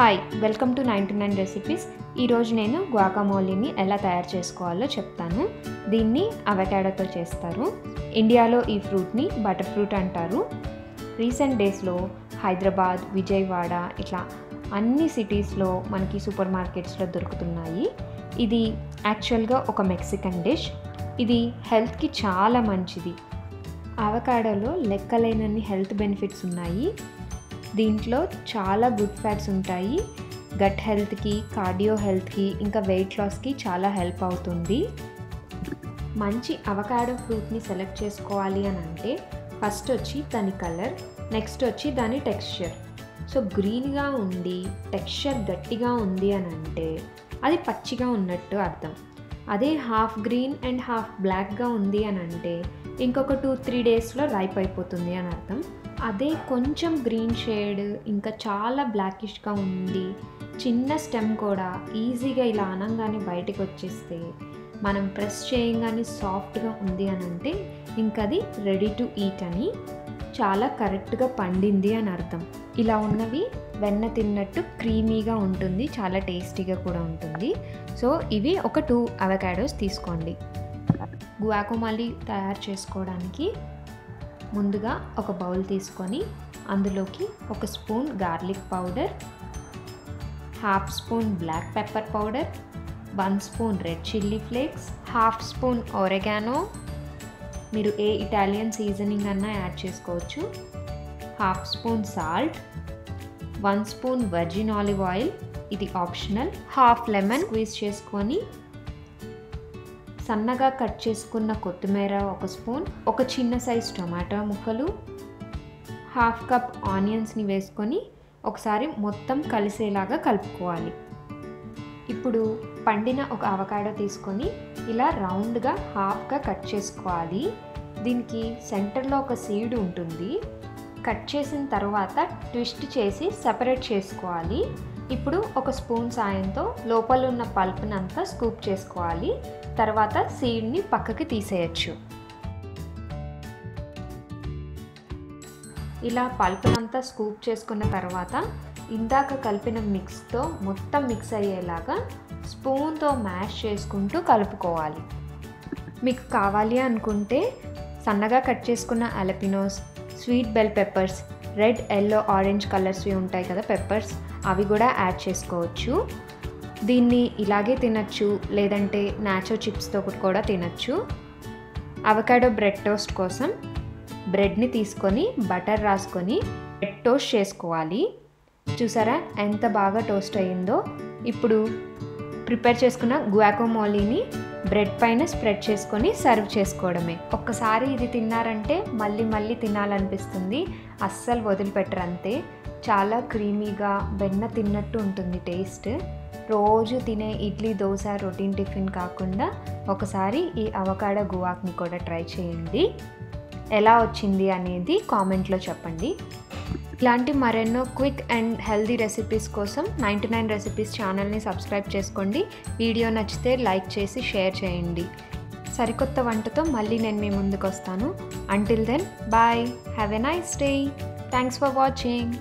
Hi welcome to 99 recipes. ఈరోజు నేను గువాకామోలీని ఎలా తయారు చేసుకోవాలో చెప్తాను. దీన్ని అవకాడోతో చేస్తారు. ఇండియాలో ఈ ఫ్రూట్ని బటర్ ఫ్రూట్ అంటారు. రీసెంట్ డేస్లో హైదరాబాద్, విజయవాడ ఇట్లా అన్ని సిటీస్లో మనకి సూపర్ మార్కెట్స్లో దొరుకుతున్నాయి. ఇది యాక్చువల్గా ఒక మెక్సికన్ డిష్. ఇది హెల్త్కి చాలా మంచిది. అవకాడోలో లెక్కలేనన్ని హెల్త్ బెనిఫిట్స్ ఉన్నాయి. దీంట్లో చాలా గుడ్ ఫ్యాట్స్ ఉంటాయి. గట్ హెల్త్కి, కార్డియో హెల్త్కి, ఇంకా వెయిట్ లాస్కి చాలా హెల్ప్ అవుతుంది. మంచి అవకాడో ఫ్రూట్ని సెలెక్ట్ చేసుకోవాలి అని అంటే ఫస్ట్ వచ్చి దాని కలర్, నెక్స్ట్ వచ్చి దాని టెక్స్చర్. సో గ్రీన్గా ఉండి టెక్స్చర్ గట్టిగా ఉంది అని అంటే అది పచ్చిగా ఉన్నట్టు అర్థం. అదే హాఫ్ గ్రీన్ అండ్ హాఫ్ బ్లాక్గా ఉంది అని అంటే ఇంకొక 2-3 డేస్లో రైప్ అయిపోతుంది అని అర్థం. అదే కొంచెం గ్రీన్ షేడ్ ఇంకా చాలా బ్లాకిష్గా ఉంది, చిన్న స్టెమ్ కూడా ఈజీగా ఇలా అనంగానే బయటకు వచ్చేస్తే, మనం ప్రెస్ చేయగానే సాఫ్ట్గా ఉంది అని అంటే ఇంకది రెడీ టు ఈట్ అని, చాలా కరెక్ట్గా పండింది అని అర్థం. ఇలా ఉన్నవి వెన్న తిన్నట్టు క్రీమీగా ఉంటుంది, చాలా టేస్టీగా కూడా ఉంటుంది. సో ఇవి ఒక 2 అవకాడోస్ తీసుకోండి. గువాకామోలీ తయారు చేసుకోవడానికి ముందుగా ఒక బౌల్ తీసుకొని అందులోకి 1 spoon garlic powder, half spoon black pepper powder, 1 spoon red chilli flakes, half spoon oregano, మీరు ఏ ఇటాలియన్ సీజనింగ్ అన్నా యాడ్ చేసుకోవచ్చు, half spoon salt, 1 spoon virgin olive oil, ఇది ఆప్షనల్, హాఫ్ లెమన్ స్క్వీజ్ చేసుకొని, సన్నగా కట్ చేసుకున్న కొత్తిమీర 1 స్పూన్, ఒక చిన్న సైజ్ టొమాటో ముక్కలు, హాఫ్ కప్ ఆనియన్స్ని వేసుకొని ఒకసారి మొత్తం కలిసేలాగా కలుపుకోవాలి. ఇప్పుడు పండిన ఒక అవకాడో తీసుకొని ఇలా రౌండ్గా హాఫ్గా కట్ చేసుకోవాలి. దీనికి సెంటర్లో ఒక సీడ్ ఉంటుంది. కట్ చేసిన తర్వాత ట్విస్ట్ చేసి సెపరేట్ చేసుకోవాలి. ఇప్పుడు ఒక స్పూన్ సాయంతో లోపల ఉన్న పల్ప్నంతా స్కూప్ చేసుకోవాలి. తర్వాత సీడ్ని పక్కకి తీసేయచ్చు. ఇలా పల్ప్నంతా స్కూప్ చేసుకున్న తర్వాత ఇందాక కలిపిన మిక్స్తో మొత్తం మిక్స్ అయ్యేలాగా స్పూన్తో మ్యాష్ చేసుకుంటూ కలుపుకోవాలి. మీకు కావాలి అనుకుంటే సన్నగా కట్ చేసుకున్న jalapenos, sweet bell peppers, red, yellow, orange కలర్స్వి ఉంటాయి కదా పెప్పర్స్, అవి కూడా యాడ్ చేసుకోవచ్చు. దీన్ని ఇలాగే తినచ్చు, లేదంటే నాచో చిప్స్తో కూడా తినచ్చు. అవకాడో బ్రెడ్ టోస్ట్ కోసం బ్రెడ్ని తీసుకొని బటర్ రాసుకొని బ్రెడ్ టోస్ట్ చేసుకోవాలి. చూసారా ఎంత బాగా టోస్ట్ అయ్యిందో. ఇప్పుడు ప్రిపేర్ చేసుకున్న గువాకామోలీని బ్రెడ్ పైన స్ప్రెడ్ చేసుకొని సర్వ్ చేసుకోవడమే. ఒక్కసారి ఇది తిన్నారంటే మళ్ళీ మళ్ళీ తినాలనిపిస్తుంది, అస్సలు వదిలిపెట్టరు అంతే. చాలా క్రీమీగా వెన్న తిన్నట్టు ఉంటుంది టేస్ట్. రోజు తినే ఇడ్లీ, దోశ, రొటీన్ టిఫిన్ కాకుండా ఒకసారి ఈ అవకాడో గువాక్ని కూడా ట్రై చేయండి. ఎలా వచ్చింది అనేది కామెంట్లో చెప్పండి. ఇలాంటి మరెన్నో క్విక్ అండ్ హెల్దీ రెసిపీస్ కోసం 99 రెసిపీస్ ఛానల్ని సబ్స్క్రైబ్ చేసుకోండి. వీడియో నచ్చితే లైక్ చేసి షేర్ చేయండి. సరికొత్త వంటతో మళ్ళీ నేను మీ ముందుకు వస్తాను. Until then bye, have a nice day. Thanks for watching.